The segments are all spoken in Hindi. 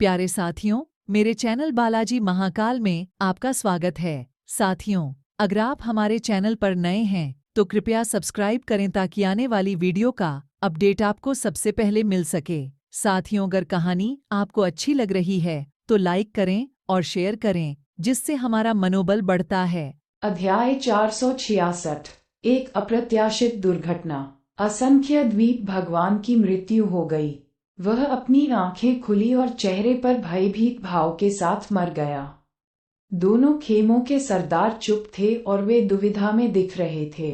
प्यारे साथियों, मेरे चैनल बालाजी महाकाल में आपका स्वागत है। साथियों, अगर आप हमारे चैनल पर नए हैं तो कृपया सब्सक्राइब करें ताकि आने वाली वीडियो का अपडेट आपको सबसे पहले मिल सके। साथियों, अगर कहानी आपको अच्छी लग रही है तो लाइक करें और शेयर करें, जिससे हमारा मनोबल बढ़ता है। अध्याय 466। एक अप्रत्याशित दुर्घटना। असंख्य द्वीप भगवान की मृत्यु हो गई। वह अपनी आंखें खुली और चेहरे पर भयभीत भाव के साथ मर गया। दोनों खेमों के सरदार चुप थे और वे दुविधा में दिख रहे थे।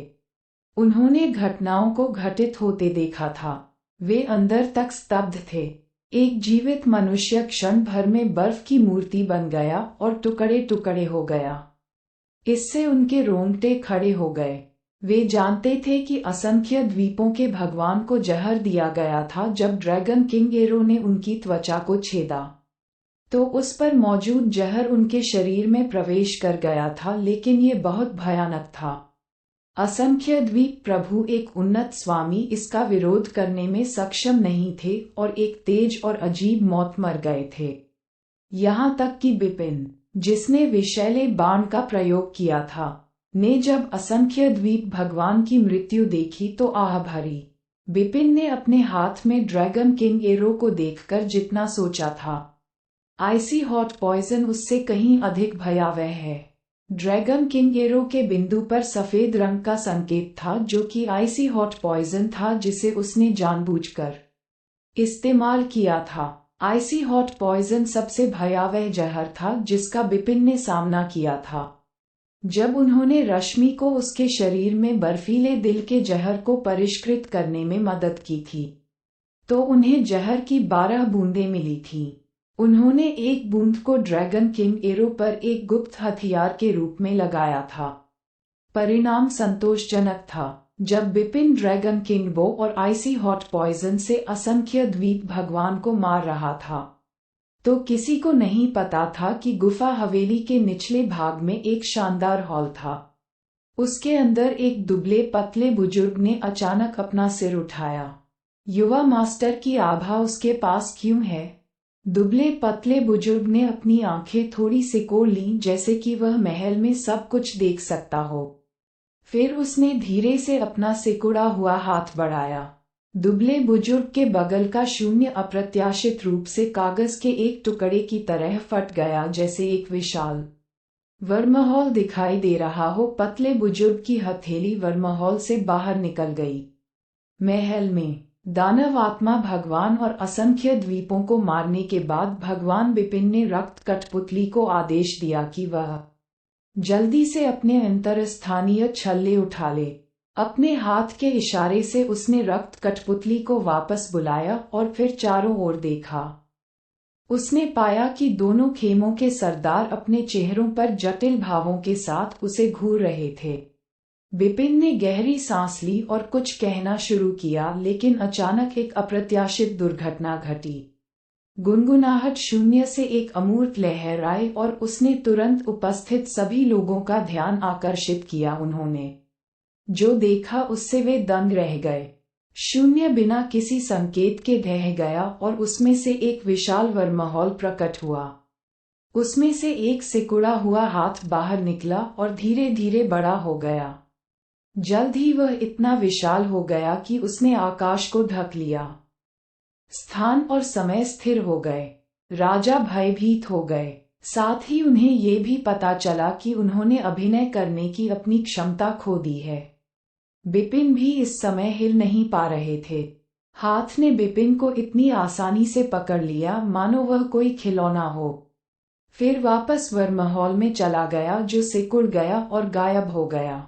उन्होंने घटनाओं को घटित होते देखा था। वे अंदर तक स्तब्ध थे। एक जीवित मनुष्य क्षण भर में बर्फ की मूर्ति बन गया और टुकड़े टुकड़े हो गया। इससे उनके रोंगटे खड़े हो गए। वे जानते थे कि असंख्य द्वीपों के भगवान को जहर दिया गया था जब ड्रैगन किंग एरो ने उनकी त्वचा को छेदा। तो उस पर मौजूद जहर उनके शरीर में प्रवेश कर गया था, लेकिन ये बहुत भयानक था। असंख्य द्वीप प्रभु, एक उन्नत स्वामी, इसका विरोध करने में सक्षम नहीं थे और एक तेज और अजीब मौत मर गए थे। यहाँ तक कि बिपिन, जिसने विषैले बाण का प्रयोग किया था, ने जब असंख्य द्वीप भगवान की मृत्यु देखी तो आह भरी। बिपिन ने अपने हाथ में ड्रैगन किंग एरो को देखकर जितना सोचा था, आइसी हॉट पॉइजन उससे कहीं अधिक भयावह है। ड्रैगन किंग एरो के बिंदु पर सफेद रंग का संकेत था, जो कि आइसी हॉट पॉइजन था जिसे उसने जानबूझकर इस्तेमाल किया था। आइसी हॉट पॉइजन सबसे भयावह जहर था जिसका बिपिन ने सामना किया था। जब उन्होंने रश्मि को उसके शरीर में बर्फीले दिल के जहर को परिष्कृत करने में मदद की थी, तो उन्हें जहर की 12 बूंदें मिली थीं। उन्होंने एक बूंद को ड्रैगन किंग एरो पर एक गुप्त हथियार के रूप में लगाया था। परिणाम संतोषजनक था। जब बिपिन ड्रैगन किंग बो और आइसी हॉट पॉइजन से असंख्य द्वीप भगवान को मार रहा था, तो किसी को नहीं पता था कि गुफा हवेली के निचले भाग में एक शानदार हॉल था। उसके अंदर एक दुबले पतले बुजुर्ग ने अचानक अपना सिर उठाया। युवा मास्टर की आभा उसके पास क्यों है? दुबले पतले बुजुर्ग ने अपनी आंखें थोड़ी सिकोड़ लीं, जैसे कि वह महल में सब कुछ देख सकता हो। फिर उसने धीरे से अपना सिकुड़ा हुआ हाथ बढ़ाया। दुबले बुजुर्ग के बगल का शून्य अप्रत्याशित रूप से कागज के एक टुकड़े की तरह फट गया, जैसे एक विशाल वर्महॉल दिखाई दे रहा हो। पतले बुजुर्ग की हथेली वर्महॉल से बाहर निकल गई। महल में दानव आत्मा भगवान और असंख्य द्वीपों को मारने के बाद भगवान बिपिन ने रक्त कठपुतली को आदेश दिया कि वह जल्दी से अपने अंतरस्थानीय छल्ले उठा ले। अपने हाथ के इशारे से उसने रक्त कठपुतली को वापस बुलाया और फिर चारों ओर देखा। उसने पाया कि दोनों खेमों के सरदार अपने चेहरों पर जटिल भावों के साथ उसे घूर रहे थे। बिपिन ने गहरी सांस ली और कुछ कहना शुरू किया, लेकिन अचानक एक अप्रत्याशित दुर्घटना घटी। गुनगुनाहट शून्य से एक अमूर्त लहर आई और उसने तुरंत उपस्थित सभी लोगों का ध्यान आकर्षित किया। उन्होंने जो देखा उससे वे दंग रह गए। शून्य बिना किसी संकेत के ढह गया और उसमें से एक विशाल वर्महॉल प्रकट हुआ। उसमें से एक सिकुड़ा हुआ हाथ बाहर निकला और धीरे धीरे बड़ा हो गया। जल्द ही वह इतना विशाल हो गया कि उसने आकाश को ढक लिया। स्थान और समय स्थिर हो गए। राजा भयभीत हो गए। साथ ही उन्हें ये भी पता चला कि उन्होंने अभिनय करने की अपनी क्षमता खो दी है। बिपिन भी इस समय हिल नहीं पा रहे थे। हाथ ने बिपिन को इतनी आसानी से पकड़ लिया मानो वह कोई खिलौना हो। फिर वापस वर्महॉल में चला गया, जो सिकुड़ गया और गायब हो गया।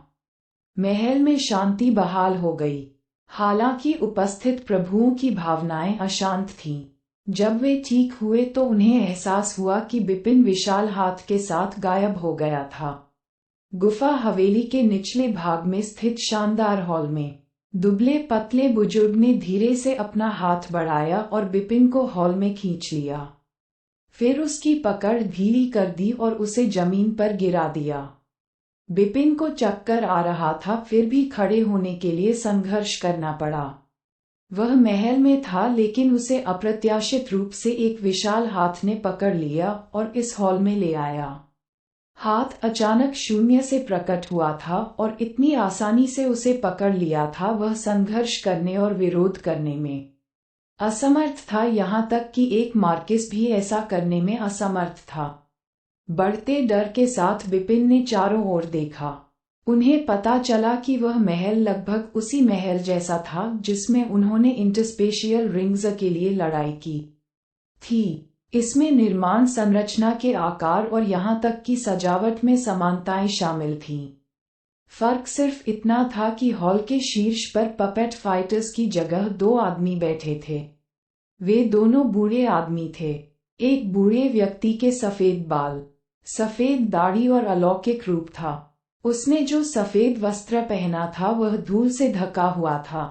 महल में शांति बहाल हो गई। हालांकि उपस्थित प्रभुओं की भावनाएं अशांत थीं। जब वे ठीक हुए तो उन्हें एहसास हुआ कि बिपिन विशाल हाथ के साथ गायब हो गया था। गुफा हवेली के निचले भाग में स्थित शानदार हॉल में दुबले पतले बुजुर्ग ने धीरे से अपना हाथ बढ़ाया और बिपिन को हॉल में खींच लिया। फिर उसकी पकड़ ढीली कर दी और उसे जमीन पर गिरा दिया। बिपिन को चक्कर आ रहा था, फिर भी खड़े होने के लिए संघर्ष करना पड़ा। वह महल में था, लेकिन उसे अप्रत्याशित रूप से एक विशाल हाथ ने पकड़ लिया और इस हॉल में ले आया। हाथ अचानक शून्य से प्रकट हुआ था और इतनी आसानी से उसे पकड़ लिया था। वह संघर्ष करने और विरोध करने में असमर्थ था, यहाँ तक कि एक मार्किस भी ऐसा करने में असमर्थ था। बढ़ते डर के साथ बिपिन ने चारों ओर देखा। उन्हें पता चला कि वह महल लगभग उसी महल जैसा था जिसमें उन्होंने इंटरस्पेशियल रिंग्स के लिए लड़ाई की थी। इसमें निर्माण, संरचना के आकार और यहाँ तक कि सजावट में समानताएं शामिल थीं। फर्क सिर्फ इतना था कि हॉल के शीर्ष पर पपेट फाइटर्स की जगह दो आदमी बैठे थे। वे दोनों बूढ़े आदमी थे। एक बूढ़े व्यक्ति के सफेद बाल, सफेद दाढ़ी और अलौकिक रूप था। उसने जो सफेद वस्त्र पहना था वह धूल से ढका हुआ था।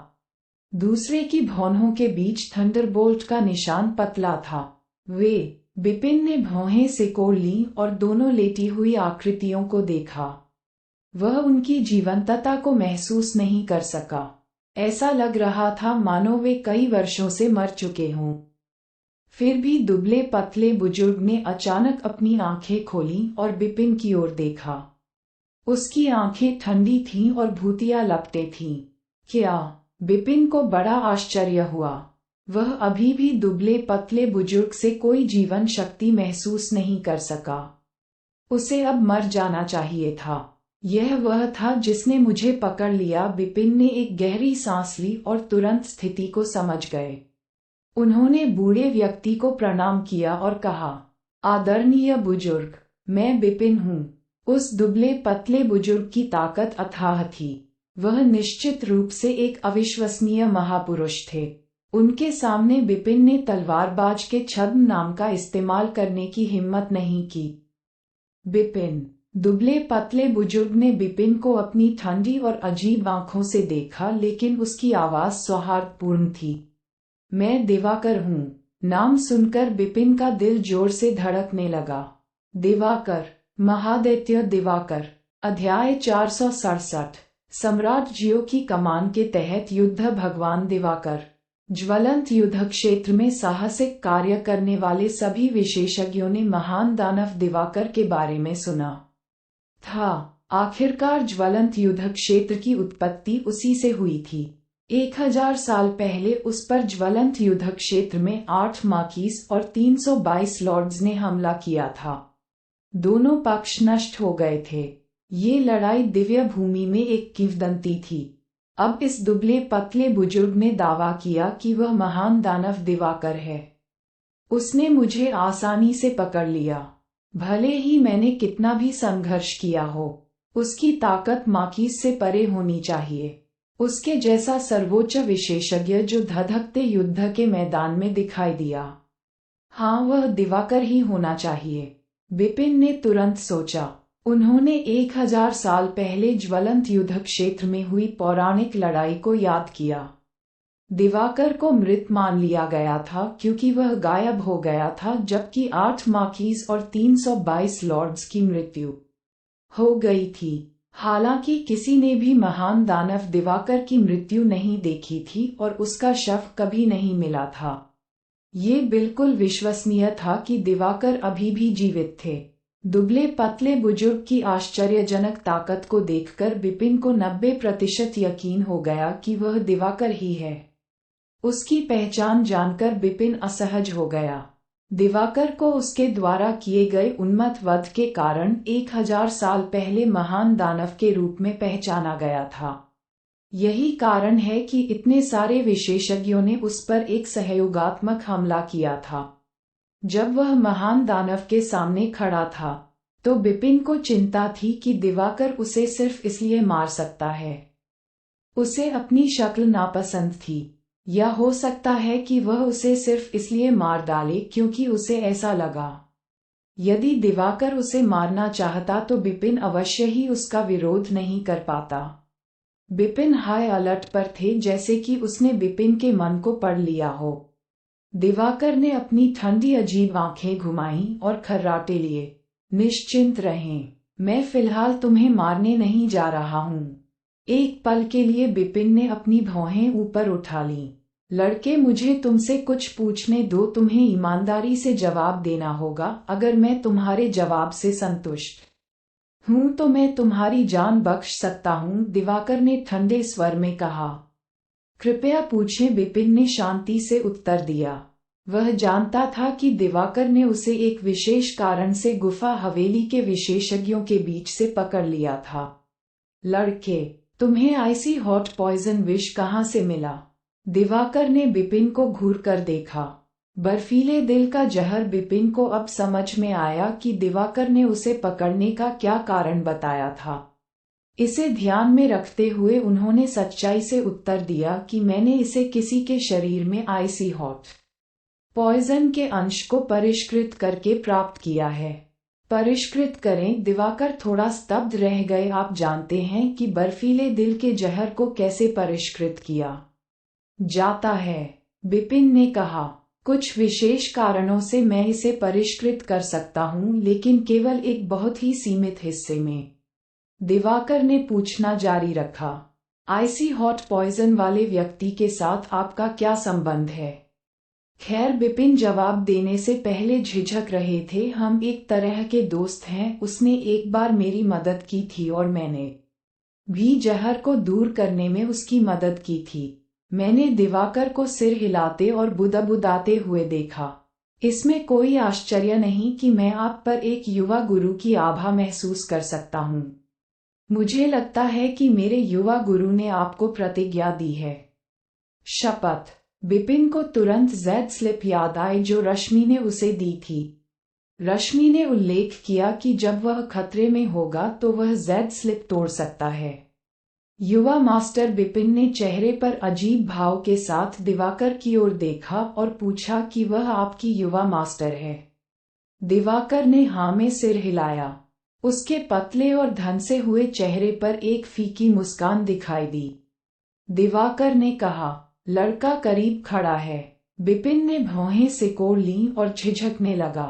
दूसरे की भौहों के बीच थंडरबोल्ट का निशान पतला था। बिपिन ने भौहें सिकोड़ ली और दोनों लेटी हुई आकृतियों को देखा। वह उनकी जीवंतता को महसूस नहीं कर सका। ऐसा लग रहा था मानो वे कई वर्षों से मर चुके हों। फिर भी दुबले पतले बुजुर्ग ने अचानक अपनी आंखें खोली और बिपिन की ओर देखा। उसकी आंखें ठंडी थीं और भूतिया लपटें थीं। क्या? बिपिन को बड़ा आश्चर्य हुआ। वह अभी भी दुबले पतले बुजुर्ग से कोई जीवन शक्ति महसूस नहीं कर सका। उसे अब मर जाना चाहिए था। यह वह था जिसने मुझे पकड़ लिया। बिपिन ने एक गहरी सांस ली और तुरंत स्थिति को समझ गए। उन्होंने बूढ़े व्यक्ति को प्रणाम किया और कहा, आदरणीय बुजुर्ग, मैं बिपिन हूँ। उस दुबले पतले बुजुर्ग की ताकत अथाह थी। वह निश्चित रूप से एक अविश्वसनीय महापुरुष थे। उनके सामने बिपिन ने तलवारबाज के छद्म नाम का इस्तेमाल करने की हिम्मत नहीं की। बिपिन, दुबले पतले बुजुर्ग ने बिपिन को अपनी ठंडी और अजीब आंखों से देखा, लेकिन उसकी आवाज सौहार्दपूर्ण थी। मैं दिवाकर हूँ। नाम सुनकर बिपिन का दिल जोर से धड़कने लगा। दिवाकर, महादैत्य दिवाकर। अध्याय 467। सम्राट जियो की कमान के तहत युद्ध। भगवान दिवाकर। ज्वलंत युद्ध क्षेत्र में साहसिक कार्य करने वाले सभी विशेषज्ञों ने महान दानव दिवाकर के बारे में सुना था। आखिरकार ज्वलंत युद्ध क्षेत्र की उत्पत्ति उसी से हुई थी। 1000 साल पहले उस पर ज्वलंत युद्ध क्षेत्र में 8 मार्किस और 322 लॉर्ड्स ने हमला किया था। दोनों पक्ष नष्ट हो गए थे। ये लड़ाई दिव्य भूमि में एक किंवदंती थी। अब इस दुबले पतले बुजुर्ग ने दावा किया कि वह महान दानव दिवाकर है। उसने मुझे आसानी से पकड़ लिया, भले ही मैंने कितना भी संघर्ष किया हो। उसकी ताकत मार्किस से परे होनी चाहिए। उसके जैसा सर्वोच्च विशेषज्ञ जो धधकते युद्ध के मैदान में दिखाई दिया। हाँ, वह दिवाकर ही होना चाहिए। बिपिन ने तुरंत सोचा। उन्होंने 1000 साल पहले ज्वलंत युद्ध क्षेत्र में हुई पौराणिक लड़ाई को याद किया। दिवाकर को मृत मान लिया गया था क्योंकि वह गायब हो गया था, जबकि 8 मार्किस और 322 लॉर्ड्स की मृत्यु हो गई थी। हालांकि किसी ने भी महान दानव दिवाकर की मृत्यु नहीं देखी थी और उसका शव कभी नहीं मिला था। ये बिल्कुल विश्वसनीय था कि दिवाकर अभी भी जीवित थे। दुबले पतले बुजुर्ग की आश्चर्यजनक ताकत को देखकर बिपिन को 90% यकीन हो गया कि वह दिवाकर ही है। उसकी पहचान जानकर बिपिन असहज हो गया। दिवाकर को उसके द्वारा किए गए उन्मत्त वध के कारण 1000 साल पहले महान दानव के रूप में पहचाना गया था। यही कारण है कि इतने सारे विशेषज्ञों ने उस पर एक सहयोगात्मक हमला किया था। जब वह महान दानव के सामने खड़ा था तो बिपिन को चिंता थी कि दिवाकर उसे सिर्फ इसलिए मार सकता है। उसे अपनी शक्ल नापसंद थी, या हो सकता है कि वह उसे सिर्फ इसलिए मार डाले क्योंकि उसे ऐसा लगा। यदि दिवाकर उसे मारना चाहता तो बिपिन अवश्य ही उसका विरोध नहीं कर पाता। बिपिन हाई अलर्ट पर थे, जैसे कि उसने बिपिन के मन को पढ़ लिया हो। दिवाकर ने अपनी ठंडी अजीब आंखें घुमाईं और खर्राटे लिए। निश्चिंत रहें, मैं फिलहाल तुम्हें मारने नहीं जा रहा हूँ। एक पल के लिए बिपिन ने अपनी भौहें ऊपर उठा लीं, लड़के, मुझे तुमसे कुछ पूछने दो, तुम्हें ईमानदारी से जवाब देना होगा। अगर मैं तुम्हारे जवाब से संतुष्ट हूं तो मैं तुम्हारी जान बख्श सकता हूं, दिवाकर ने ठंडे स्वर में कहा। कृपया पूछें, विपिन ने शांति से उत्तर दिया। वह जानता था कि दिवाकर ने उसे एक विशेष कारण से गुफा हवेली के विशेषज्ञों के बीच से पकड़ लिया था। लड़के, तुम्हें आइसी हॉट पॉइजन विष कहाँ से मिला? दिवाकर ने विपिन को घूर कर देखा। बर्फीले दिल का जहर। विपिन को अब समझ में आया कि दिवाकर ने उसे पकड़ने का क्या कारण बताया था। इसे ध्यान में रखते हुए उन्होंने सच्चाई से उत्तर दिया कि मैंने इसे किसी के शरीर में आइसी हॉट पॉइजन के अंश को परिष्कृत करके प्राप्त किया है। परिष्कृत करें? दिवाकर थोड़ा स्तब्ध रह गए। आप जानते हैं कि बर्फीले दिल के जहर को कैसे परिष्कृत किया जाता है? विपिन ने कहा। कुछ विशेष कारणों से मैं इसे परिष्कृत कर सकता हूं, लेकिन केवल एक बहुत ही सीमित हिस्से में। दिवाकर ने पूछना जारी रखा। आइसी हॉट पॉइजन वाले व्यक्ति के साथ आपका क्या संबंध है? खैर, विपिन जवाब देने से पहले झिझक रहे थे। हम एक तरह के दोस्त हैं। उसने एक बार मेरी मदद की थी और मैंने भी जहर को दूर करने में उसकी मदद की थी। मैंने दिवाकर को सिर हिलाते और बुदबुदाते हुए देखा। इसमें कोई आश्चर्य नहीं कि मैं आप पर एक युवा गुरु की आभा महसूस कर सकता हूँ। मुझे लगता है कि मेरे युवा गुरु ने आपको प्रतिज्ञा दी है। शपथ। विपिन को तुरंत जेड स्लिप याद आई जो रश्मि ने उसे दी थी। रश्मि ने उल्लेख किया कि जब वह खतरे में होगा तो वह जेड स्लिप तोड़ सकता है। युवा मास्टर। विपिन ने चेहरे पर अजीब भाव के साथ दिवाकर की ओर देखा और पूछा कि वह आपकी युवा मास्टर है? दिवाकर ने हाँ में सिर हिलाया। उसके पतले और धंसे हुए चेहरे पर एक फीकी मुस्कान दिखाई दी। दिवाकर ने कहा, लड़का करीब खड़ा है। विपिन ने भौहें सिकोड़ लीं और झिझकने लगा।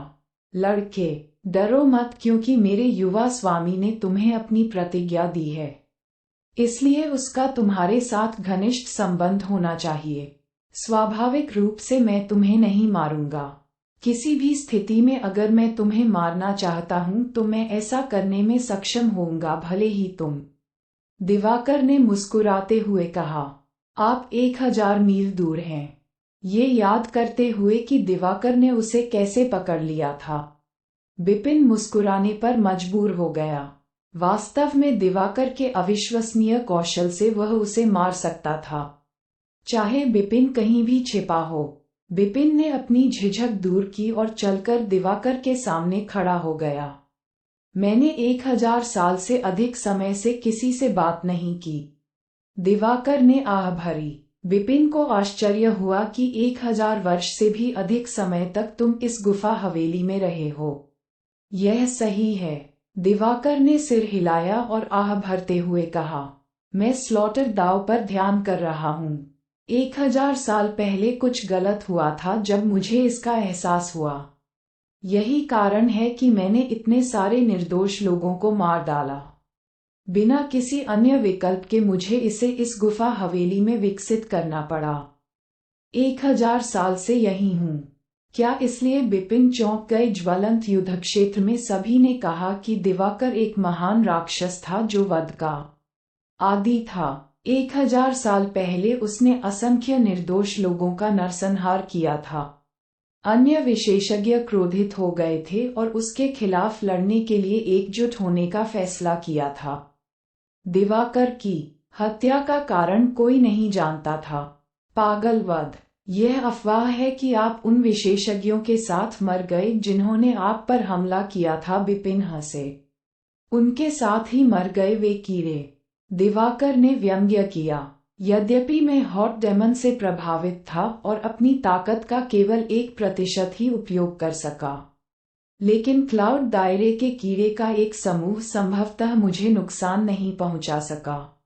लड़के, डरो मत, क्योंकि मेरे युवा स्वामी ने तुम्हें अपनी प्रतिज्ञा दी है, इसलिए उसका तुम्हारे साथ घनिष्ठ संबंध होना चाहिए। स्वाभाविक रूप से मैं तुम्हें नहीं मारूंगा। किसी भी स्थिति में अगर मैं तुम्हें मारना चाहता हूं तो मैं ऐसा करने में सक्षम होऊंगा, भले ही तुम। दिवाकर ने मुस्कुराते हुए कहा, आप 1000 मील दूर हैं। ये याद करते हुए कि दिवाकर ने उसे कैसे पकड़ लिया था, विपिन मुस्कुराने पर मजबूर हो गया। वास्तव में दिवाकर के अविश्वसनीय कौशल से वह उसे मार सकता था, चाहे विपिन कहीं भी छिपा हो। विपिन ने अपनी झिझक दूर की और चलकर दिवाकर के सामने खड़ा हो गया। मैंने 1000 साल से अधिक समय से किसी से बात नहीं की। दिवाकर ने आह भरी। विपिन को आश्चर्य हुआ कि 1000 वर्ष से भी अधिक समय तक तुम इस गुफा हवेली में रहे हो। यह सही है। दिवाकर ने सिर हिलाया और आह भरते हुए कहा, मैं स्लॉटर दाव पर ध्यान कर रहा हूँ। 1000 साल पहले कुछ गलत हुआ था जब मुझे इसका एहसास हुआ। यही कारण है कि मैंने इतने सारे निर्दोष लोगों को मार डाला। बिना किसी अन्य विकल्प के मुझे इसे इस गुफा हवेली में विकसित करना पड़ा। 1000 साल से यही हूँ। क्या इसलिए? विपिन चौंक गए। ज्वलंत युद्ध क्षेत्र में सभी ने कहा कि दिवाकर एक महान राक्षस था जो वध का आदी था। 1000 साल पहले उसने असंख्य निर्दोष लोगों का नरसंहार किया था। अन्य विशेषज्ञ क्रोधित हो गए थे और उसके खिलाफ लड़ने के लिए एकजुट होने का फैसला किया था। दिवाकर की हत्या का कारण कोई नहीं जानता था। पागल वध। यह अफवाह है कि आप उन विशेषज्ञों के साथ मर गए जिन्होंने आप पर हमला किया था। विपिन हंसे। उनके साथ ही मर गए वे कीड़े, दिवाकर ने व्यंग्य किया। यद्यपि मैं हॉट डेमन से प्रभावित था और अपनी ताकत का केवल 1% ही उपयोग कर सका, लेकिन क्लाउड दायरे के कीड़े का एक समूह संभवतः मुझे नुकसान नहीं पहुंचा सका।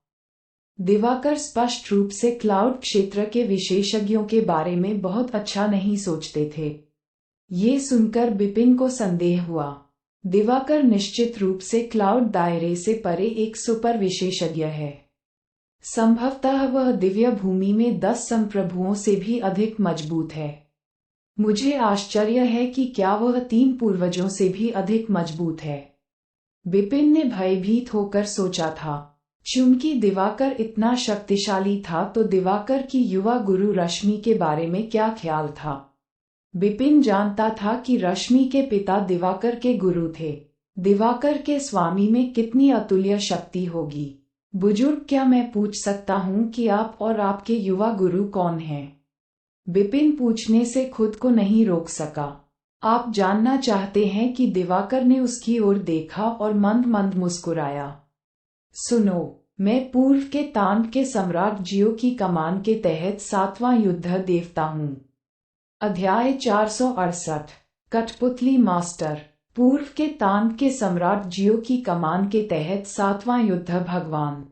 दिवाकर स्पष्ट रूप से क्लाउड क्षेत्र के विशेषज्ञों के बारे में बहुत अच्छा नहीं सोचते थे। ये सुनकर विपिन को संदेह हुआ। दिवाकर निश्चित रूप से क्लाउड दायरे से परे एक सुपर विशेषज्ञ है। संभवतः वह दिव्य भूमि में 10 संप्रभुओं से भी अधिक मजबूत है। मुझे आश्चर्य है कि क्या वह 3 पूर्वजों से भी अधिक मजबूत है। विपिन ने भयभीत होकर सोचा था। चूंकि दिवाकर इतना शक्तिशाली था तो दिवाकर की युवा गुरु रश्मि के बारे में क्या ख्याल था। विपिन जानता था कि रश्मि के पिता दिवाकर के गुरु थे। दिवाकर के स्वामी में कितनी अतुल्य शक्ति होगी। बुजुर्ग, क्या मैं पूछ सकता हूँ कि आप और आपके युवा गुरु कौन हैं? विपिन पूछने से खुद को नहीं रोक सका। आप जानना चाहते हैं कि दिवाकर ने उसकी ओर देखा और मंद मंद मुस्कुराया। सुनो, मैं पूर्व के तांड के सम्राट जियो की कमान के तहत 7वां युद्ध देवता हूँ। अध्याय 468 कठपुतली मास्टर। पूर्व के तांड के सम्राट जियो की कमान के तहत 7वां युद्ध भगवान।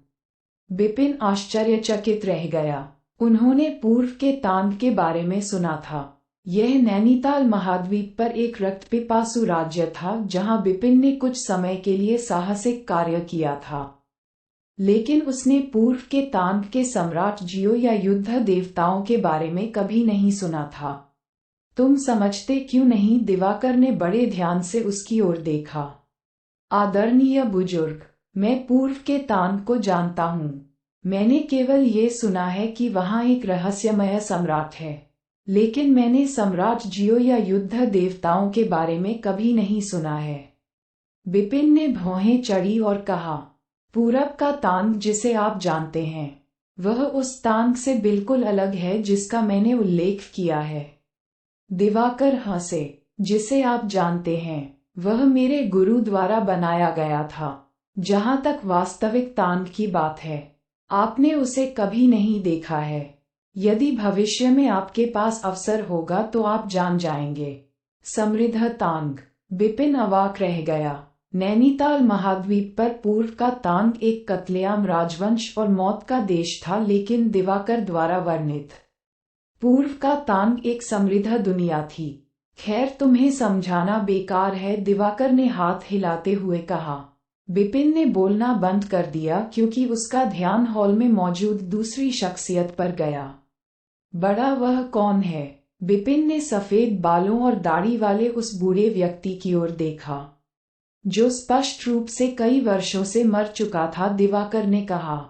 विपिन आश्चर्यचकित रह गया। उन्होंने पूर्व के तांड के बारे में सुना था। यह नैनीताल महाद्वीप पर एक रक्तपिपासु राज्य था जहां विपिन ने कुछ समय के लिए साहसिक कार्य किया था। लेकिन उसने पूर्व के तांड के सम्राट जियो या युद्ध देवताओं के बारे में कभी नहीं सुना था। तुम समझते क्यों नहीं? दिवाकर ने बड़े ध्यान से उसकी ओर देखा। आदरणीय बुजुर्ग, मैं पूर्व के तांड को जानता हूँ। मैंने केवल ये सुना है कि वहाँ एक रहस्यमय सम्राट है, लेकिन मैंने सम्राट जियो या युद्ध देवताओं के बारे में कभी नहीं सुना है। विपिन ने भौहें चढ़ी और कहा, पूरब का तांग जिसे आप जानते हैं, वह उस तांग से बिल्कुल अलग है जिसका मैंने उल्लेख किया है। दिवाकर हंसे। जिसे आप जानते हैं वह मेरे गुरु द्वारा बनाया गया था। जहां तक वास्तविक तांग की बात है, आपने उसे कभी नहीं देखा है। यदि भविष्य में आपके पास अवसर होगा तो आप जान जाएंगे। समृद्ध तांग। विपिन अवाक रह गया। नैनीताल महाद्वीप पर पूर्व का तांग एक कत्लेआम राजवंश और मौत का देश था, लेकिन दिवाकर द्वारा वर्णित पूर्व का तांग एक समृद्ध दुनिया थी। खैर, तुम्हें समझाना बेकार है, दिवाकर ने हाथ हिलाते हुए कहा। विपिन ने बोलना बंद कर दिया क्योंकि उसका ध्यान हॉल में मौजूद दूसरी शख्सियत पर गया। बड़ा, वह कौन है? विपिन ने सफेद बालों और दाढ़ी वाले उस बूढ़े व्यक्ति की ओर देखा, जो स्पष्ट रूप से कई वर्षों से मर चुका था। दिवाकर ने कहा,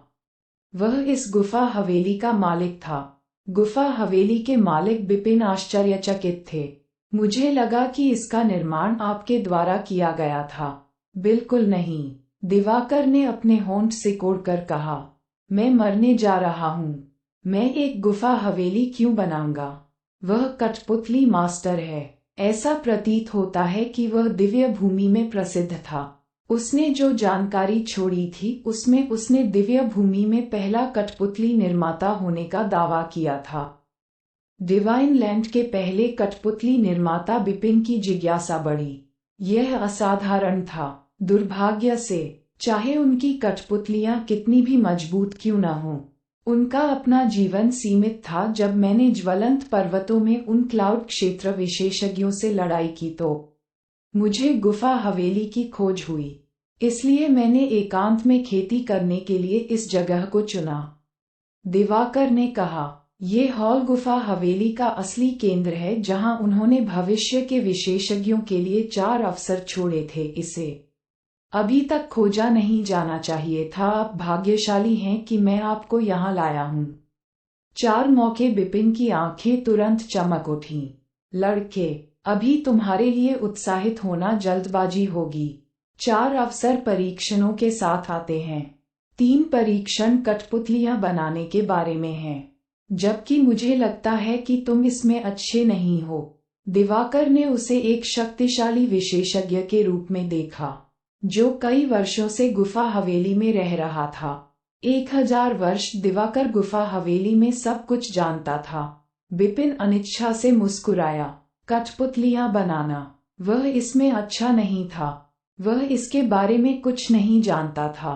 वह इस गुफा हवेली का मालिक था। गुफा हवेली के मालिक? विपिन आश्चर्यचकित थे। मुझे लगा कि इसका निर्माण आपके द्वारा किया गया था। बिल्कुल नहीं, दिवाकर ने अपने होंठ सिकोड़कर कहा। मैं मरने जा रहा हूँ। मैं एक गुफा हवेली क्यों बनाऊंगा? वह कठपुतली मास्टर है। ऐसा प्रतीत होता है कि वह दिव्य भूमि में प्रसिद्ध था। उसने जो जानकारी छोड़ी थी उसमें उसने दिव्य भूमि में पहला कठपुतली निर्माता होने का दावा किया था। डिवाइन लैंड के पहले कठपुतली निर्माता। विपिन की जिज्ञासा बढ़ी। यह असाधारण था। दुर्भाग्य से, चाहे उनकी कठपुतलियां कितनी भी मजबूत क्यों न हों, उनका अपना जीवन सीमित था। जब मैंने ज्वलंत पर्वतों में उन क्लाउड क्षेत्र विशेषज्ञों से लड़ाई की तो मुझे गुफा हवेली की खोज हुई। इसलिए मैंने एकांत में खेती करने के लिए इस जगह को चुना। दिवाकर ने कहा, यह हॉल गुफा हवेली का असली केंद्र है जहां उन्होंने भविष्य के विशेषज्ञों के लिए 4 अवसर छोड़े थे। इसे अभी तक खोजा नहीं जाना चाहिए था। आप भाग्यशाली हैं कि मैं आपको यहां लाया हूं। 4 मौके। विपिन की आंखें तुरंत चमक उठीं। लड़के, अभी तुम्हारे लिए उत्साहित होना जल्दबाजी होगी। 4 अवसर परीक्षणों के साथ आते हैं। 3 परीक्षण कठपुतलियां बनाने के बारे में हैं, जबकि मुझे लगता है कि तुम इसमें अच्छे नहीं हो। दिवाकर ने उसे एक शक्तिशाली विशेषज्ञ के रूप में देखा, जो कई वर्षों से गुफा हवेली में रह रहा था। 1000 वर्ष दिवाकर गुफा हवेली में सब कुछ जानता था। विपिन अनिच्छा से मुस्कुराया। कठपुतलियां बनाना, वह इसमें अच्छा नहीं था। वह इसके बारे में कुछ नहीं जानता था।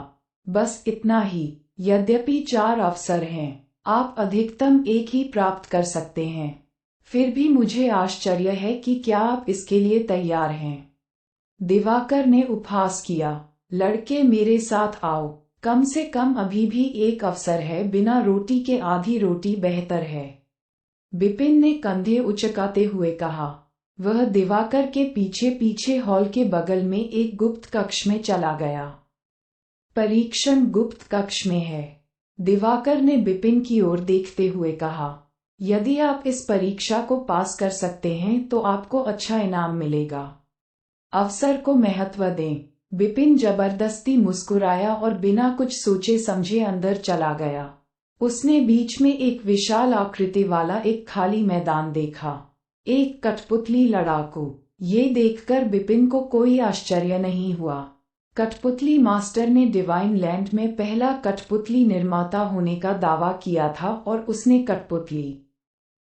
बस इतना ही। यद्यपि 4 अवसर हैं, आप अधिकतम एक ही प्राप्त कर सकते हैं। फिर भी मुझे आश्चर्य है कि क्या आप इसके लिए तैयार हैं। दिवाकर ने उपहास किया। लड़के, मेरे साथ आओ। कम से कम अभी भी एक अवसर है, बिना रोटी के आधी रोटी बेहतर है। विपिन ने कंधे उचकाते हुए कहा। वह दिवाकर के पीछे पीछे हॉल के बगल में एक गुप्त कक्ष में चला गया। परीक्षण गुप्त कक्ष में है, दिवाकर ने विपिन की ओर देखते हुए कहा। यदि आप इस परीक्षा को पास कर सकते हैं तो आपको अच्छा इनाम मिलेगा। अवसर को महत्व दें। विपिन जबरदस्ती मुस्कुराया और बिना कुछ सोचे समझे अंदर चला गया। उसने बीच में एक विशाल आकृति वाला एक खाली मैदान देखा। एक कठपुतली लड़ाकू। ये देखकर विपिन को कोई आश्चर्य नहीं हुआ। कठपुतली मास्टर ने डिवाइन लैंड में पहला कठपुतली निर्माता होने का दावा किया था और उसने कठपुतली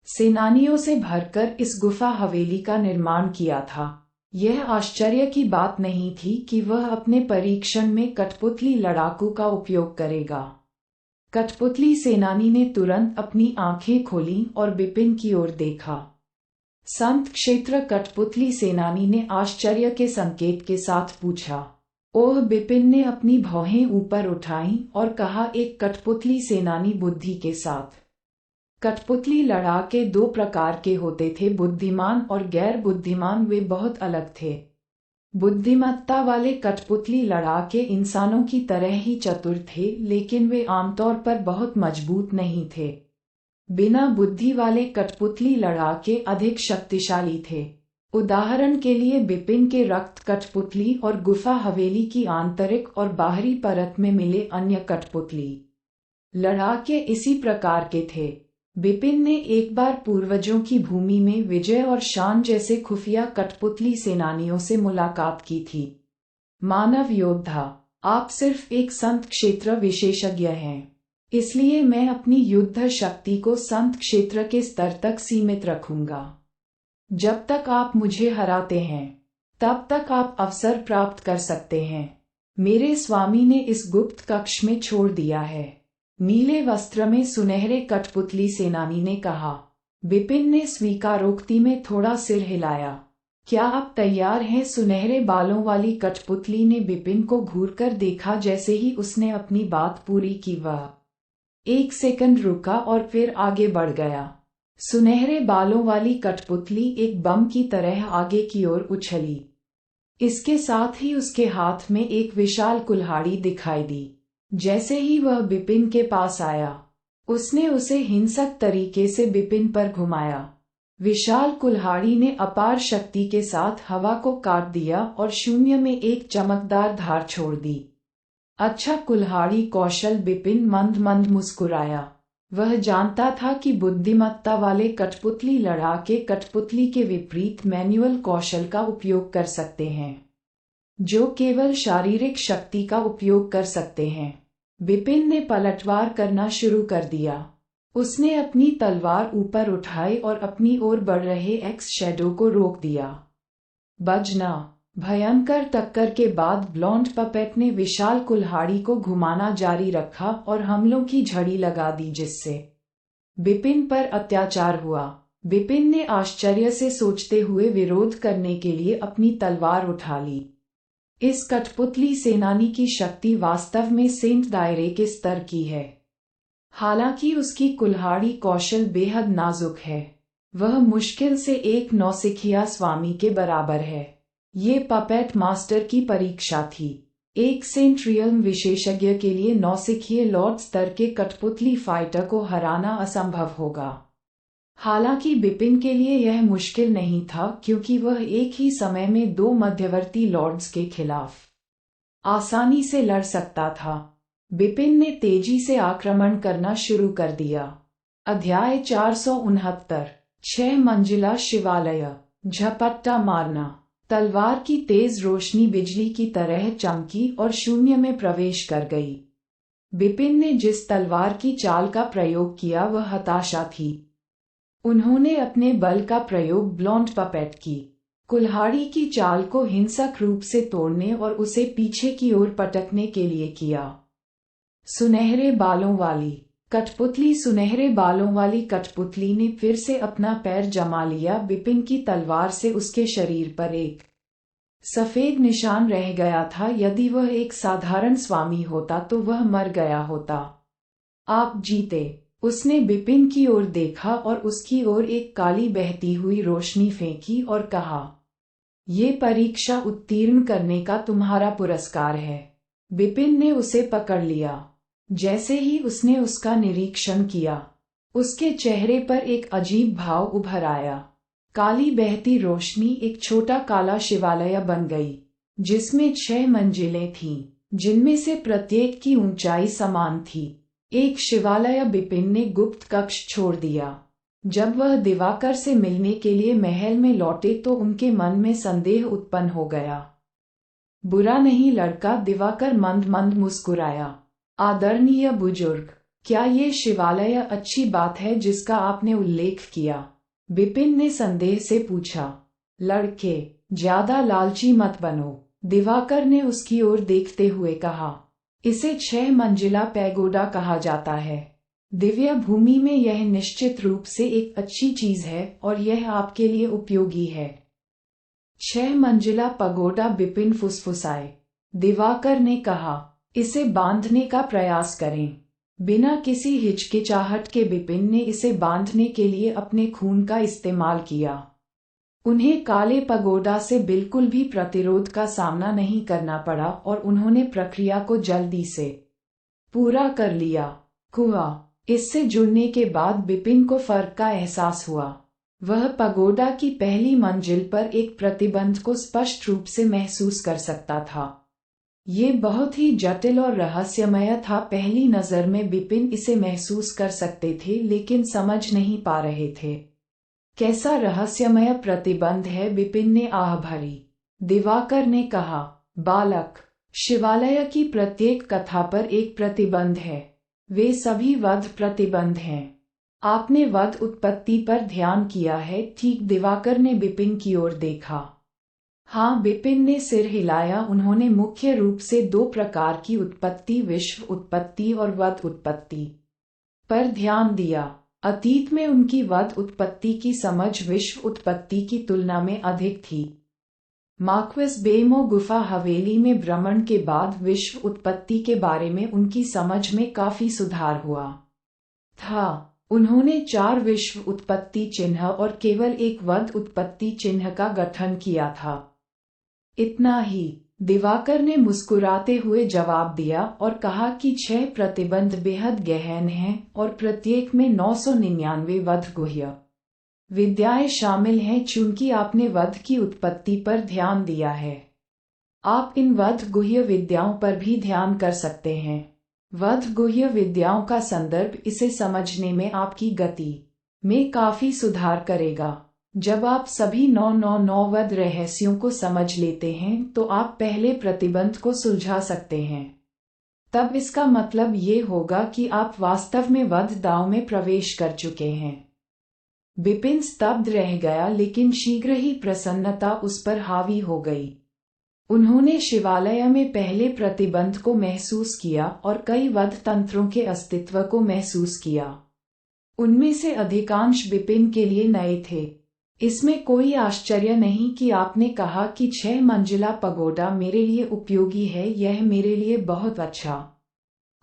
सेनानियों से भरकर इस गुफा हवेली का निर्माण किया था। यह आश्चर्य की बात नहीं थी कि वह अपने परीक्षण में कठपुतली लड़ाकू का उपयोग करेगा। कठपुतली सेनानी ने तुरंत अपनी आंखें खोलीं और विपिन की ओर देखा। संत क्षेत्र, कठपुतली सेनानी ने आश्चर्य के संकेत के साथ पूछा। ओह! विपिन ने अपनी भौहें ऊपर उठाईं और कहा, एक कठपुतली सेनानी बुद्धि के साथ। कठपुतली लड़ाके दो प्रकार के होते थे, बुद्धिमान और गैर बुद्धिमान। वे बहुत अलग थे। बुद्धिमत्ता वाले कठपुतली लड़ाके इंसानों की तरह ही चतुर थे, लेकिन वे आमतौर पर बहुत मजबूत नहीं थे। बिना बुद्धि वाले कठपुतली लड़ाके अधिक शक्तिशाली थे। उदाहरण के लिए विपिन के रक्त कठपुतली और गुफा हवेली की आंतरिक और बाहरी परत में मिले अन्य कठपुतली लड़ाके इसी प्रकार के थे। विपिन ने एक बार पूर्वजों की भूमि में विजय और शान जैसे खुफिया कठपुतली सेनानियों से मुलाकात की थी। मानव योद्धा, आप सिर्फ एक संत क्षेत्र विशेषज्ञ हैं, इसलिए मैं अपनी युद्ध शक्ति को संत क्षेत्र के स्तर तक सीमित रखूंगा। जब तक आप मुझे हराते हैं, तब तक आप अवसर प्राप्त कर सकते हैं। मेरे स्वामी ने इस गुप्त कक्ष में छोड़ दिया है। नीले वस्त्र में सुनहरे कठपुतली सेनानी ने कहा। विपिन ने स्वीकारोक्ति में थोड़ा सिर हिलाया। क्या आप तैयार हैं? सुनहरे बालों वाली कठपुतली ने विपिन को घूरकर देखा। जैसे ही उसने अपनी बात पूरी की, वह एक सेकंड रुका और फिर आगे बढ़ गया। सुनहरे बालों वाली कठपुतली एक बम की तरह आगे की ओर उछली। इसके साथ ही उसके हाथ में एक विशाल कुल्हाड़ी दिखाई दी। जैसे ही वह विपिन के पास आया, उसने उसे हिंसक तरीके से विपिन पर घुमाया। विशाल कुल्हाड़ी ने अपार शक्ति के साथ हवा को काट दिया और शून्य में एक चमकदार धार छोड़ दी। अच्छा कुल्हाड़ी कौशल, विपिन मंद मंद मुस्कुराया। वह जानता था कि बुद्धिमत्ता वाले कठपुतली लड़ाके कठपुतली के विपरीत मैनुअल कौशल का उपयोग कर सकते हैं, जो केवल शारीरिक शक्ति का उपयोग कर सकते हैं। विपिन ने पलटवार करना शुरू कर दिया। उसने अपनी तलवार ऊपर उठाई और अपनी ओर बढ़ रहे एक्स शैडो को रोक दिया। बजना! भयंकर टक्कर के बाद ब्लॉन्ड पपेट ने विशाल कुल्हाड़ी को घुमाना जारी रखा और हमलों की झड़ी लगा दी, जिससे विपिन पर अत्याचार हुआ। विपिन ने आश्चर्य से सोचते हुए विरोध करने के लिए अपनी तलवार उठा ली। इस कठपुतली सेनानी की शक्ति वास्तव में सेंट दायरे के स्तर की है। हालांकि उसकी कुल्हाड़ी कौशल बेहद नाजुक है। वह मुश्किल से एक नौसिखिया स्वामी के बराबर है। ये पपेट मास्टर की परीक्षा थी। एक सेंट रियल्म विशेषज्ञ के लिए नौसिखिए लॉर्ड स्तर के कठपुतली फाइटर को हराना असंभव होगा। हालांकि विपिन के लिए यह मुश्किल नहीं था, क्योंकि वह एक ही समय में दो मध्यवर्ती लॉर्ड्स के खिलाफ आसानी से लड़ सकता था। विपिन ने तेजी से आक्रमण करना शुरू कर दिया। अध्याय 469 6 मंजिला शिवालय। झपट्टा मारना। तलवार की तेज रोशनी बिजली की तरह चमकी और शून्य में प्रवेश कर गई। विपिन ने जिस तलवार की चाल का प्रयोग किया वह हताशा थी। उन्होंने अपने बल का प्रयोग ब्लॉन्ड पपेट की कुल्हाड़ी की चाल को हिंसक रूप से तोड़ने और उसे पीछे की ओर पटकने के लिए किया। सुनहरे बालों वाली कठपुतली। सुनहरे बालों वाली कठपुतली ने फिर से अपना पैर जमा लिया। विपिन की तलवार से उसके शरीर पर एक सफेद निशान रह गया था। यदि वह एक साधारण स्वामी होता तो वह मर गया होता। आप जीते। उसने बिपिन की ओर देखा और उसकी ओर एक काली बहती हुई रोशनी फेंकी और कहा, ये परीक्षा उत्तीर्ण करने का तुम्हारा पुरस्कार है। बिपिन ने उसे पकड़ लिया। जैसे ही उसने उसका निरीक्षण किया, उसके चेहरे पर एक अजीब भाव उभर आया। काली बहती रोशनी एक छोटा काला शिवालय बन गई, जिसमें 6 मंजिलें थीं, जिनमें से प्रत्येक की ऊंचाई समान थी। एक शिवालय। बिपिन ने गुप्त कक्ष छोड़ दिया। जब वह दिवाकर से मिलने के लिए महल में लौटे तो उनके मन में संदेह उत्पन्न हो गया। बुरा नहीं लड़का, दिवाकर मंद मंद मुस्कुराया। आदरणीय बुजुर्ग, क्या ये शिवालय अच्छी बात है जिसका आपने उल्लेख किया? बिपिन ने संदेह से पूछा। लड़के, ज्यादा लालची मत बनो, दिवाकर ने उसकी ओर देखते हुए कहा। इसे 6 मंजिला पैगोडा कहा जाता है। दिव्य भूमि में यह निश्चित रूप से एक अच्छी चीज है और यह आपके लिए उपयोगी है। 6 मंजिला पगोडा, बिपिन फुसफुसाए। दिवाकर ने कहा, इसे बांधने का प्रयास करें। बिना किसी हिचकिचाहट के बिपिन ने इसे बांधने के लिए अपने खून का इस्तेमाल किया। उन्हें काले पगोडा से बिल्कुल भी प्रतिरोध का सामना नहीं करना पड़ा और उन्होंने प्रक्रिया को जल्दी से पूरा कर लिया। कुआ, इससे जुड़ने के बाद बिपिन को फर्क का एहसास हुआ। वह पगोडा की पहली मंजिल पर एक प्रतिबंध को स्पष्ट रूप से महसूस कर सकता था। ये बहुत ही जटिल और रहस्यमय था। पहली नजर में बिपिन इसे महसूस कर सकते थे लेकिन समझ नहीं पा रहे थे। कैसा रहस्यमय प्रतिबंध है? बिपिन ने आह भरी। दिवाकर ने कहा, बालक, शिवालय की प्रत्येक कथा पर एक प्रतिबंध है। वे सभी वध प्रतिबंध हैं। आपने वध उत्पत्ति पर ध्यान किया है, ठीक? दिवाकर ने बिपिन की ओर देखा। हाँ, बिपिन ने सिर हिलाया। उन्होंने मुख्य रूप से 2 प्रकार की उत्पत्ति, विश्व उत्पत्ति और वध उत्पत्ति, पर ध्यान दिया। अतीत में उनकी वध उत्पत्ति की समझ विश्व उत्पत्ति की तुलना में अधिक थी। मार्क्वेस बेमो गुफा हवेली में भ्रमण के बाद विश्व उत्पत्ति के बारे में उनकी समझ में काफी सुधार हुआ था। उन्होंने 4 विश्व उत्पत्ति चिन्ह और केवल एक वध उत्पत्ति चिन्ह का गठन किया था। इतना ही, दिवाकर ने मुस्कुराते हुए जवाब दिया और कहा कि 6 प्रतिबंध बेहद गहन हैं और प्रत्येक में 999 वध गुह्य विद्याएं शामिल हैं। चूंकि आपने वध की उत्पत्ति पर ध्यान दिया है, आप इन वध गुह्य विद्याओं पर भी ध्यान कर सकते हैं। वध गुह्य विद्याओं का संदर्भ इसे समझने में आपकी गति में काफी सुधार करेगा। जब आप सभी 999 वध रहस्यों को समझ लेते हैं तो आप पहले प्रतिबंध को सुलझा सकते हैं। तब इसका मतलब ये होगा कि आप वास्तव में वध दांव में प्रवेश कर चुके हैं। बिपिन स्तब्ध रह गया, लेकिन शीघ्र ही प्रसन्नता उस पर हावी हो गई। उन्होंने शिवालय में पहले प्रतिबंध को महसूस किया और कई वध तंत्रों के अस्तित्व को महसूस किया। उनमें से अधिकांश बिपिन के लिए नए थे। इसमें कोई आश्चर्य नहीं कि आपने कहा कि 6 मंजिला पगोडा मेरे लिए उपयोगी है। यह मेरे लिए बहुत अच्छा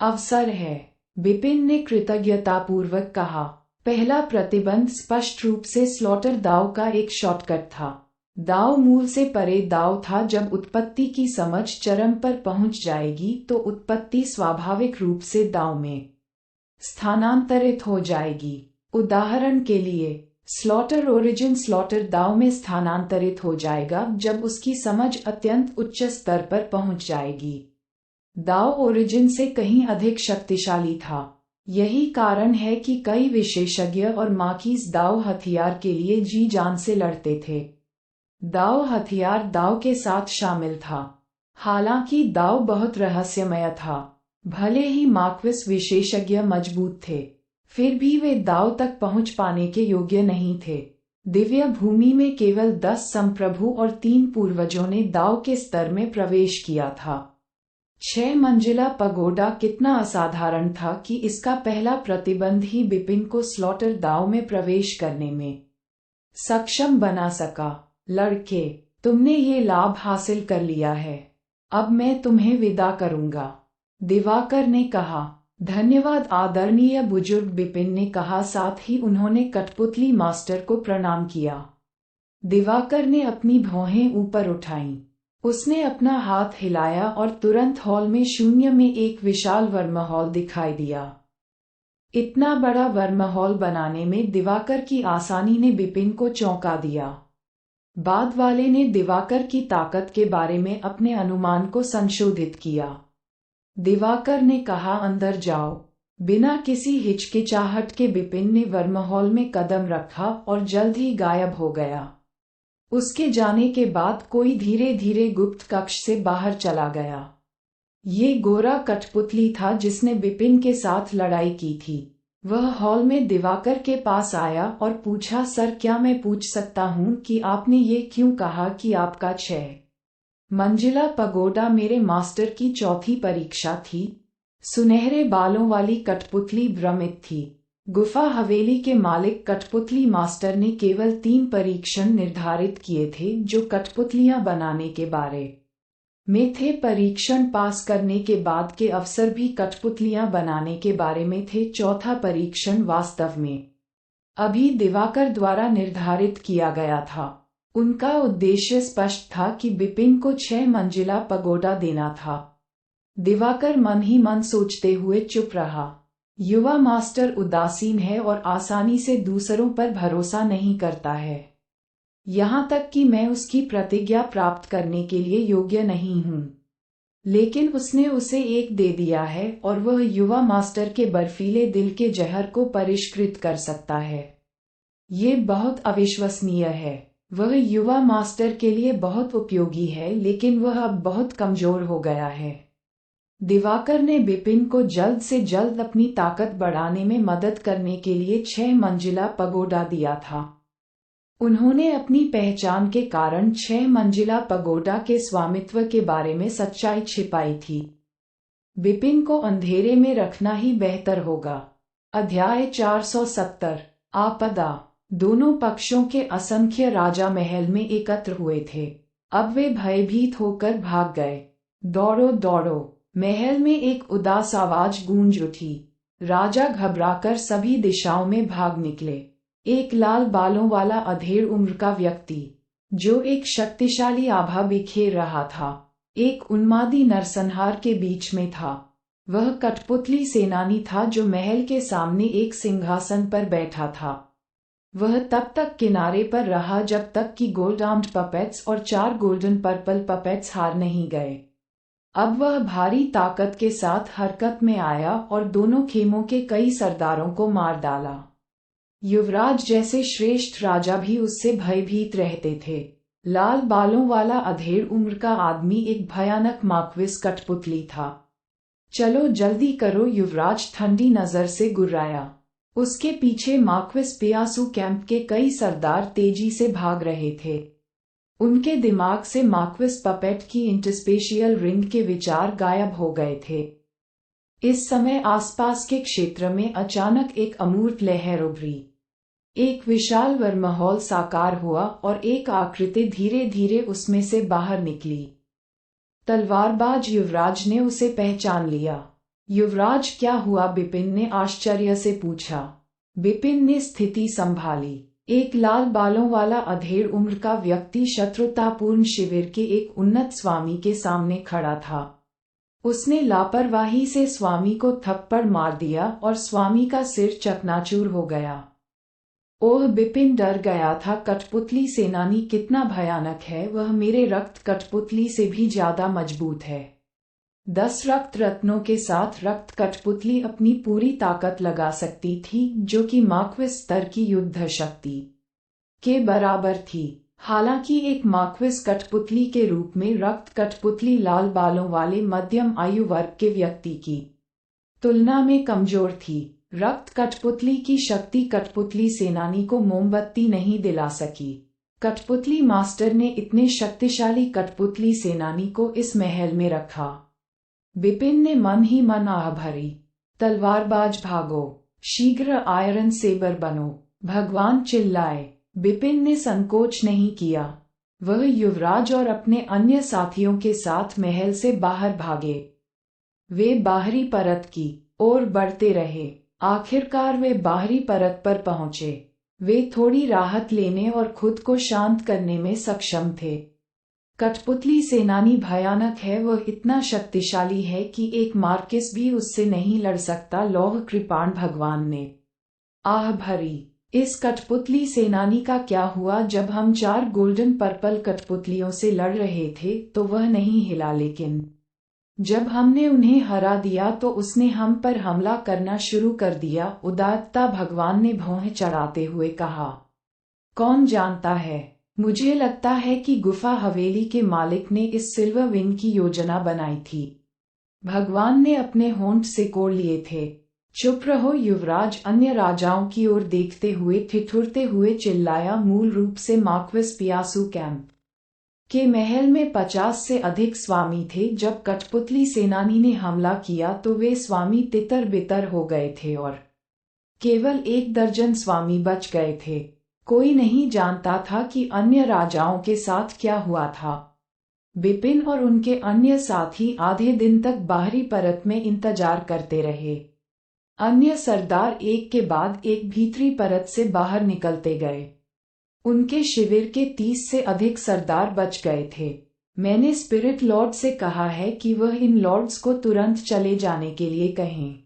अवसर है, बिपिन ने कृतज्ञतापूर्वक कहा। पहला प्रतिबंध स्पष्ट रूप से स्लॉटर दाव का एक शॉर्टकट था। दाव मूल से परे दाव था। जब उत्पत्ति की समझ चरम पर पहुंच जाएगी तो उत्पत्ति स्वाभाविक रूप से दाव में स्थानांतरित हो जाएगी। उदाहरण के लिए, स्लॉटर ओरिजिन स्लॉटर दाव में स्थानांतरित हो जाएगा जब उसकी समझ अत्यंत उच्च स्तर पर पहुंच जाएगी। दाव ओरिजिन से कहीं अधिक शक्तिशाली था। यही कारण है कि कई विशेषज्ञ और मार्कीज दाव हथियार के लिए जी जान से लड़ते थे। दाव हथियार दाव के साथ शामिल था। हालांकि दाव बहुत रहस्यमय था। भले ही मार्क्वेस विशेषज्ञ मजबूत थे, फिर भी वे दाव तक पहुंच पाने के योग्य नहीं थे। दिव्य भूमि में केवल 10 संप्रभु और 3 पूर्वजों ने दाव के स्तर में प्रवेश किया था। 6 मंजिला पगोडा कितना असाधारण था कि इसका पहला प्रतिबंध ही बिपिन को स्लॉटर दाव में प्रवेश करने में सक्षम बना सका। लड़के, तुमने ये लाभ हासिल कर लिया है। अब मैं तुम्हें विदा करूंगा। दिवाकर ने कहा। धन्यवाद आदरणीय बुजुर्ग, बिपिन ने कहा। साथ ही उन्होंने कठपुतली मास्टर को प्रणाम किया। दिवाकर ने अपनी भौहें ऊपर उठाईं। उसने अपना हाथ हिलाया और तुरंत हॉल में शून्य में एक विशाल वर्महॉल दिखाई दिया। इतना बड़ा वर्महॉल बनाने में दिवाकर की आसानी ने बिपिन को चौंका दिया। बाद वाले ने दिवाकर की ताकत के बारे में अपने अनुमान को संशोधित किया। दिवाकर ने कहा, अंदर जाओ। बिना किसी हिचकिचाहट के बिपिन ने वर्महॉल में कदम रखा और जल्द ही गायब हो गया। उसके जाने के बाद कोई धीरे धीरे गुप्त कक्ष से बाहर चला गया। ये गोरा कठपुतली था जिसने बिपिन के साथ लड़ाई की थी। वह हॉल में दिवाकर के पास आया और पूछा, सर क्या मैं पूछ सकता हूँ कि आपने ये क्यों कहा कि आपका 6 मंजिला पगोडा मेरे मास्टर की चौथी परीक्षा थी? सुनहरे बालों वाली कठपुतली भ्रमित थी। गुफा हवेली के मालिक कठपुतली मास्टर ने केवल 3 परीक्षण निर्धारित किए थे जो कठपुतलियां बनाने के बारे में थे। परीक्षण पास करने के बाद के अवसर भी कठपुतलियां बनाने के बारे में थे। चौथा परीक्षण वास्तव में अभी दिवाकर द्वारा निर्धारित किया गया था। उनका उद्देश्य स्पष्ट था कि बिपिन को 6 मंजिला पगोडा देना था। दिवाकर मन ही मन सोचते हुए चुप रहा। युवा मास्टर उदासीन है और आसानी से दूसरों पर भरोसा नहीं करता है। यहाँ तक कि मैं उसकी प्रतिज्ञा प्राप्त करने के लिए योग्य नहीं हूँ। लेकिन उसने उसे एक दे दिया है और वह युवा मास्टर के बर्फीले दिल के जहर को परिष्कृत कर सकता है। ये बहुत अविश्वसनीय है। वह युवा मास्टर के लिए बहुत उपयोगी है, लेकिन वह अब बहुत कमजोर हो गया है। दिवाकर ने बिपिन को जल्द से जल्द अपनी ताकत बढ़ाने में मदद करने के लिए 6 मंजिला पगोडा दिया था। उन्होंने अपनी पहचान के कारण 6 मंजिला पगोडा के स्वामित्व के बारे में सच्चाई छिपाई थी। बिपिन को अंधेरे में रखना ही बेहतर होगा। अध्याय 470 आपदा। दोनों पक्षों के असंख्य राजा महल में एकत्र हुए थे। अब वे भयभीत होकर भाग गए। दौड़ो दौड़ो। महल में एक उदास आवाज गूंज उठी। राजा घबराकर सभी दिशाओं में भाग निकले। एक लाल बालों वाला अधेड़ उम्र का व्यक्ति, जो एक शक्तिशाली आभा बिखेर रहा था, एक उन्मादी नरसंहार के बीच में था। वह कठपुतली सेनानी था जो महल के सामने एक सिंहासन पर बैठा था। वह तब तक किनारे पर रहा जब तक कि गोल्ड आर्म्ड पपेट्स और 4 गोल्डन पर्पल पपेट्स हार नहीं गए। अब वह भारी ताकत के साथ हरकत में आया और दोनों खेमों के कई सरदारों को मार डाला। युवराज जैसे श्रेष्ठ राजा भी उससे भयभीत रहते थे। लाल बालों वाला अधेड़ उम्र का आदमी एक भयानक मार्क्विस कठपुतली था। चलो जल्दी करो, युवराज ठंडी नजर से गुर्राया। उसके पीछे मार्क्विस पियासू कैंप के कई सरदार तेजी से भाग रहे थे। उनके दिमाग से मार्क्विस पपेट की इंटरस्पेशियल रिंग के विचार गायब हो गए थे। इस समय आसपास के क्षेत्र में अचानक एक अमूर्त लहर उभरी। एक विशाल वर्महॉल साकार हुआ और एक आकृति धीरे धीरे उसमें से बाहर निकली। तलवारबाज युवराज ने उसे पहचान लिया। युवराज, क्या हुआ? बिपिन ने आश्चर्य से पूछा। बिपिन ने स्थिति संभाली। एक लाल बालों वाला अधेड़ उम्र का व्यक्ति शत्रुतापूर्ण शिविर के एक उन्नत स्वामी के सामने खड़ा था। उसने लापरवाही से स्वामी को थप्पड़ मार दिया और स्वामी का सिर चकनाचूर हो गया। ओह, बिपिन डर गया था। कठपुतली सेनानी कितना भयानक है! वह मेरे रक्त कठपुतली से भी ज्यादा मजबूत है। 10 रक्त रत्नों के साथ रक्त कठपुतली अपनी पूरी ताकत लगा सकती थी, जो कि मार्क्विस स्तर की युद्ध शक्ति के बराबर थी। हालांकि एक मार्क्विस कठपुतली के रूप में रक्त कठपुतली लाल बालों वाले मध्यम आयु वर्ग के व्यक्ति की तुलना में कमजोर थी। रक्त कठपुतली की शक्ति कठपुतली सेनानी को मोमबत्ती नहीं दिला सकी। कठपुतली मास्टर ने इतने शक्तिशाली कठपुतली सेनानी को इस महल में रखा। बिपिन ने मन ही मन आह भरी। तलवारबाज भागो, शीघ्र आयरन सेबर बनो, भगवान चिल्लाए। बिपिन ने संकोच नहीं किया। वह युवराज और अपने अन्य साथियों के साथ महल से बाहर भागे। वे बाहरी परत की ओर बढ़ते रहे। आखिरकार वे बाहरी परत पर पहुंचे। वे थोड़ी राहत लेने और खुद को शांत करने में सक्षम थे। कठपुतली सेनानी भयानक है, वह इतना शक्तिशाली है कि एक मार्किस भी उससे नहीं लड़ सकता, लौह कृपाण भगवान ने आह भरी। इस कठपुतली सेनानी का क्या हुआ? जब हम 4 गोल्डन पर्पल कठपुतलियों से लड़ रहे थे तो वह नहीं हिला, लेकिन जब हमने उन्हें हरा दिया तो उसने हम पर हमला करना शुरू कर दिया, उदात्ता भगवान ने भौहें चढ़ाते हुए कहा। कौन जानता है, मुझे लगता है कि गुफा हवेली के मालिक ने इस सिल्वर विंग की योजना बनाई थी। भगवान ने अपने होंठ सिकोड़ लिए थे। चुप रहो युवराज, अन्य राजाओं की ओर देखते हुए ठिठुरते हुए चिल्लाया। मूल रूप से मार्क्विस पियासू कैंप के महल में 50 से अधिक स्वामी थे। जब कठपुतली सेनानी ने हमला किया तो वे स्वामी तितर बितर हो गए थे और केवल 1 दर्जन स्वामी बच गए थे। कोई नहीं जानता था कि अन्य राजाओं के साथ क्या हुआ था। बिपिन और उनके अन्य साथी आधे दिन तक बाहरी परत में इंतजार करते रहे। अन्य सरदार एक के बाद एक भीतरी परत से बाहर निकलते गए। उनके शिविर के 30 से अधिक सरदार बच गए थे। मैंने स्पिरिट लॉर्ड से कहा है कि वह इन लॉर्ड्स को तुरंत चले जाने के लिए कहें।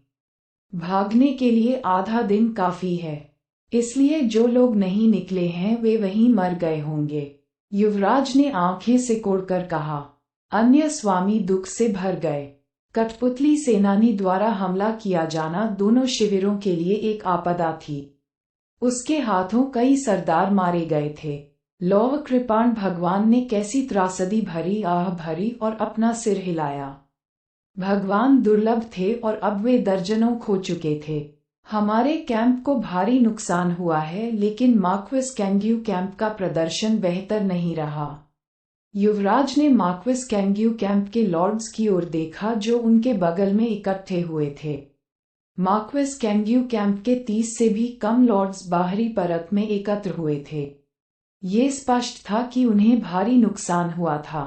भागने के लिए आधा दिन काफी है, इसलिए जो लोग नहीं निकले हैं वे वहीं मर गए होंगे। युवराज ने आंखें सिकोड़कर कहा। अन्य स्वामी दुख से भर गए। कठपुतली सेनानी द्वारा हमला किया जाना दोनों शिविरों के लिए एक आपदा थी। उसके हाथों कई सरदार मारे गए थे। लौह कृपाण भगवान ने कैसी त्रासदी भरी आह भरी और अपना सिर हिलाया। भगवान दुर्लभ थे और अब वे दर्जनों खो चुके थे। हमारे कैंप को भारी नुकसान हुआ है, लेकिन मार्क्विस कैंग्यू कैंप का प्रदर्शन बेहतर नहीं रहा। युवराज ने मार्क्विस कैंग्यू कैंप के लॉर्ड्स की ओर देखा जो उनके बगल में इकट्ठे हुए थे। मार्क्विस कैंग्यू कैंप के 30 से भी कम लॉर्ड्स बाहरी परत में एकत्र हुए थे। ये स्पष्ट था कि उन्हें भारी नुकसान हुआ था।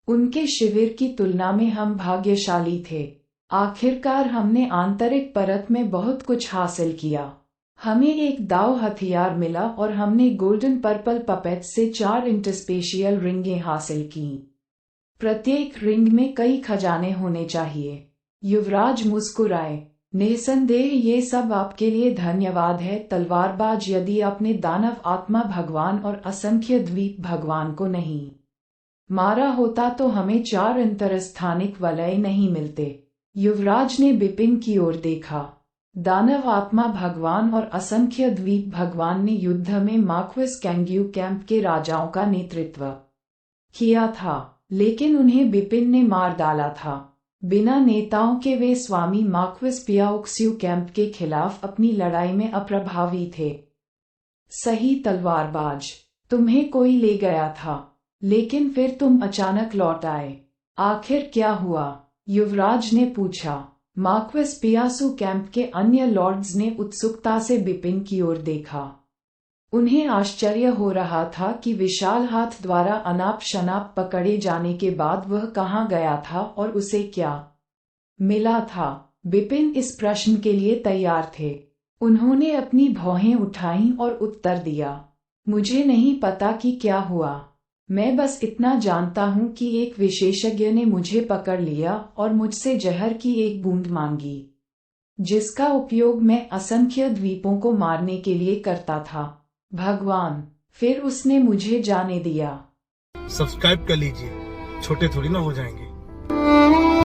उनके शिविर की तुलना में हम भाग्यशाली थे। आखिरकार हमने आंतरिक परत में बहुत कुछ हासिल किया। हमें एक दाव हथियार मिला और हमने गोल्डन पर्पल पपेट से 4 इंटरस्पेशियल रिंगें हासिल की। प्रत्येक रिंग में कई खजाने होने चाहिए। युवराज मुस्कुराए। निसंदेह ये सब आपके लिए धन्यवाद है तलवारबाज। यदि आपने दानव आत्मा भगवान और असंख्य द्वीप भगवान को नहीं मारा होता तो हमें 4 अंतरस्थानिक वलय नहीं मिलते। युवराज ने बिपिन की ओर देखा। दानव आत्मा भगवान और असंख्य द्वीप भगवान ने युद्ध में मार्क्विस कैंग्यू कैंप के राजाओं का नेतृत्व किया था, लेकिन उन्हें बिपिन ने मार डाला था। बिना नेताओं के वे स्वामी मार्क्विस पियाओक्स्यू कैंप के खिलाफ अपनी लड़ाई में अप्रभावी थे। सही तलवारबाज, तुम्हें कोई ले गया था, लेकिन फिर तुम अचानक लौट आए। आखिर क्या हुआ? युवराज ने पूछा। मार्क्विस पियासू कैंप के अन्य लॉर्ड्स ने उत्सुकता से बिपिन की ओर देखा। उन्हें आश्चर्य हो रहा था कि विशाल हाथ द्वारा अनाप शनाप पकड़े जाने के बाद वह कहाँ गया था और उसे क्या मिला था। बिपिन इस प्रश्न के लिए तैयार थे। उन्होंने अपनी भौहें उठाईं और उत्तर दिया, मुझे नहीं पता कि क्या हुआ। मैं बस इतना जानता हूँ कि एक विशेषज्ञ ने मुझे पकड़ लिया और मुझसे जहर की एक बूंद मांगी, जिसका उपयोग मैं असंख्य द्वीपों को मारने के लिए करता था। भगवान, फिर उसने मुझे जाने दिया। सब्सक्राइब कर लीजिए, छोटे थोड़ी ना हो जाएंगे।